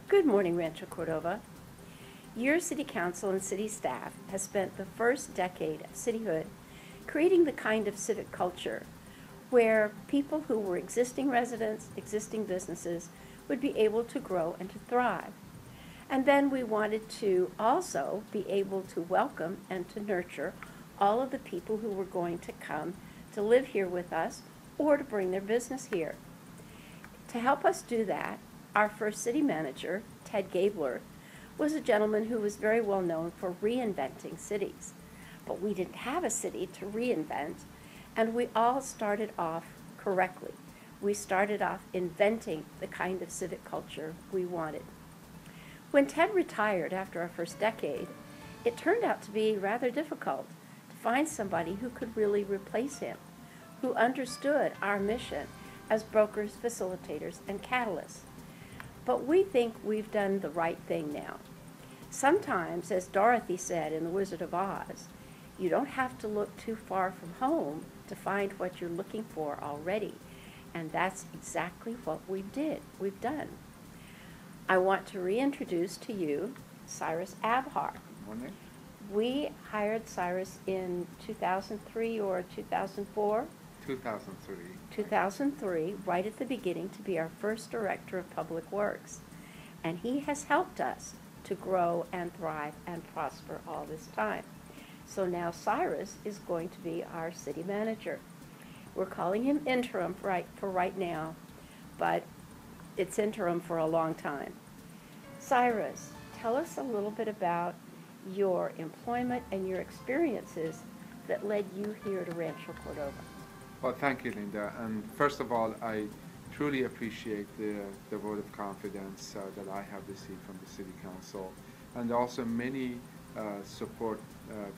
Good morning, Rancho Cordova. Your City Council and City staff has spent the first decade of cityhood creating the kind of civic culture where people who were existing residents, existing businesses, would be able to grow and to thrive. And then we wanted to also be able to welcome and to nurture all of the people who were going to come to live here with us or to bring their business here. To help us do that, our first city manager, Ted Gabler, was a gentleman who was very well known for reinventing cities. But we didn't have a city to reinvent, and we all started off correctly. We started off inventing the kind of civic culture we wanted. When Ted retired after our first decade, it turned out to be rather difficult to find somebody who could really replace him, who understood our mission as brokers, facilitators, and catalysts. But we think we've done the right thing now. Sometimes, as Dorothy said in The Wizard of Oz, you don't have to look too far from home to find what you're looking for already. And that's exactly what we've done. I want to reintroduce to you Cyrus Abhar. Good morning. We hired Cyrus in 2003 or 2004? 2003. 2003, right at the beginning, to be our first Director of Public Works. And he has helped us to grow and thrive and prosper all this time. So now Cyrus is going to be our city manager. We're calling him interim for right now, but it's interim for a long time. Cyrus, tell us a little bit about your employment and your experiences that led you here to Rancho Cordova. Well, thank you, Linda. And first of all, I truly appreciate the vote of confidence that I have received from the City Council, and also many support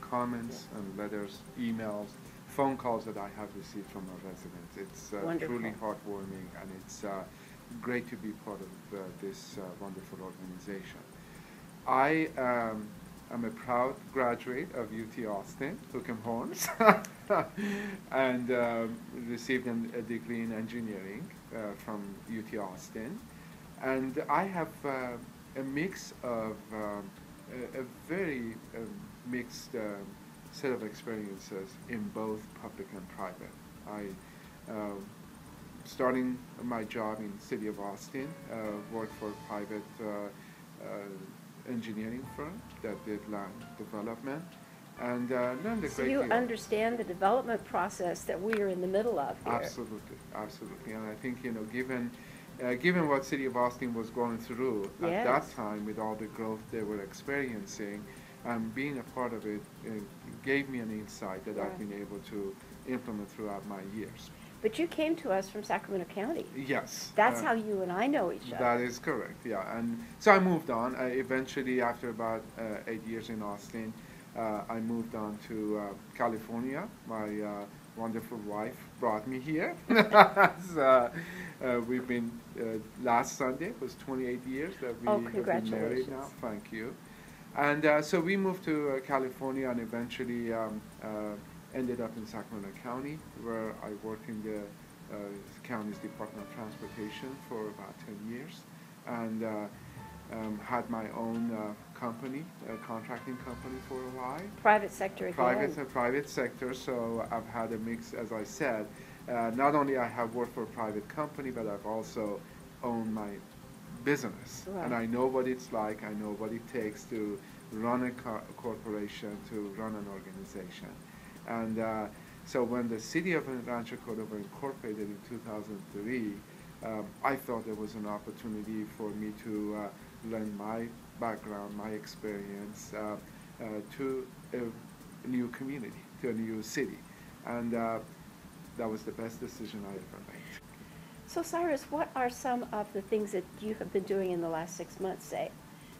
comments and letters, emails, phone calls that I have received from our residents. It's truly heartwarming, and it's great to be part of this wonderful organization. I I'm a proud graduate of UT Austin, Hook 'em Horns, and received a degree in engineering from UT Austin. And I have a mix of, a very mixed set of experiences in both public and private. Starting my job in the city of Austin, worked for a private engineering firm that did land development, and learned a great deal. So you understand the development process that we are in the middle of here. Absolutely, absolutely. And I think, you know, given what City of Austin was going through at that time with all the growth they were experiencing, being a part of it gave me an insight that I've been able to implement throughout my years. But you came to us from Sacramento County. Yes. That's how you and I know each other. That is correct, yeah. And so I moved on. Eventually, after about 8 years in Austin, I moved on to California. My wonderful wife brought me here. So, we've been, last Sunday was 28 years that we have been married now. Thank you. And so we moved to California, and eventually ended up in Sacramento County, where I worked in the county's Department of Transportation for about 10 years, and had my own company, a contracting company for a while. Private sector again. Private sector, so I've had a mix, as I said. Not only I have worked for a private company, but I've also owned my business. Right. And I know what it's like, I know what it takes to run a corporation, to run an organization. And so when the city of Rancho Cordova incorporated in 2003, I thought there was an opportunity for me to lend my background, my experience to a new community, to a new city. And that was the best decision I ever made. So Cyrus, what are some of the things that you have been doing in the last 6 months, say,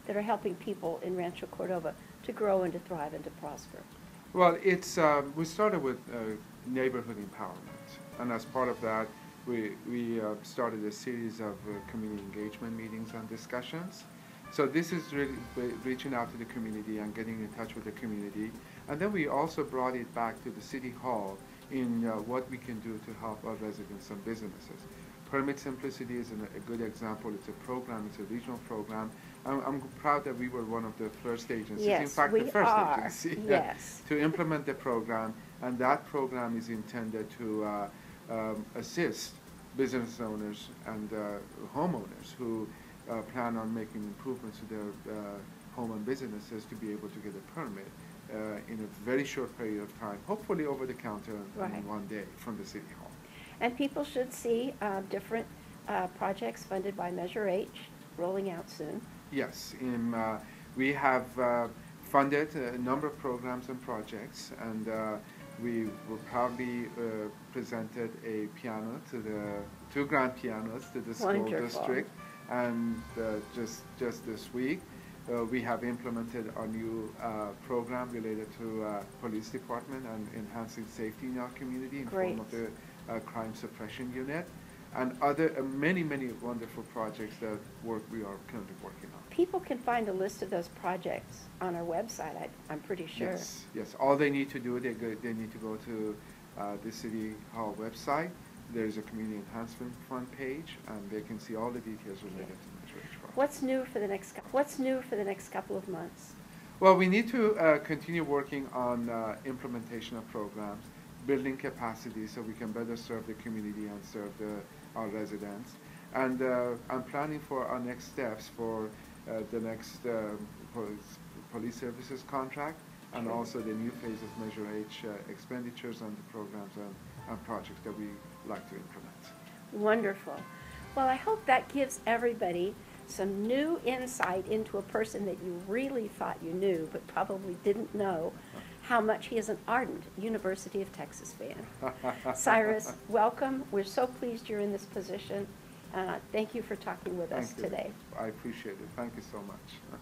that are helping people in Rancho Cordova to grow and to thrive and to prosper? Well, it's we started with neighborhood empowerment, and as part of that, we started a series of community engagement meetings and discussions. So this is really reaching out to the community and getting in touch with the community, and then we also brought it back to the city hall in what we can do to help our residents and businesses. Permit Simplicity is a good example. It's a program, it's a regional program. I'm proud that we were one of the first agencies, in Yes, fact, we the first are. agency Yes. to implement the program. And that program is intended to assist business owners and homeowners who plan on making improvements to their home and businesses to be able to get a permit in a very short period of time, hopefully over the counter Right. in one day from the City Hall. And people should see different projects funded by Measure H rolling out soon. Yes, we have funded a number of programs and projects, and we will probably presented a piano to two grand pianos to the school Wonderful. district, and just this week we have implemented our new program related to police department and enhancing safety in our community in Great. form of the crime suppression unit, and other many wonderful projects that we are currently working on. People can find a list of those projects on our website, I'm pretty sure. Yes. All they need to do, they need to go to the City Hall website. There's a Community Enhancement Fund page, and they can see all the details related to Measure H project. What's new for the next couple of months? Well, we need to continue working on implementation of programs, building capacity so we can better serve the community and serve our residents. And I'm planning for our next steps for the next police services contract, and also the new phase of Measure H expenditures and the programs and projects that we like to implement. Wonderful. Well, I hope that gives everybody some new insight into a person that you really thought you knew, but probably didn't know how much he is an ardent University of Texas fan. Cyrus, welcome. We're so pleased you're in this position. Thank you for talking with us today. I appreciate it. Thank you so much.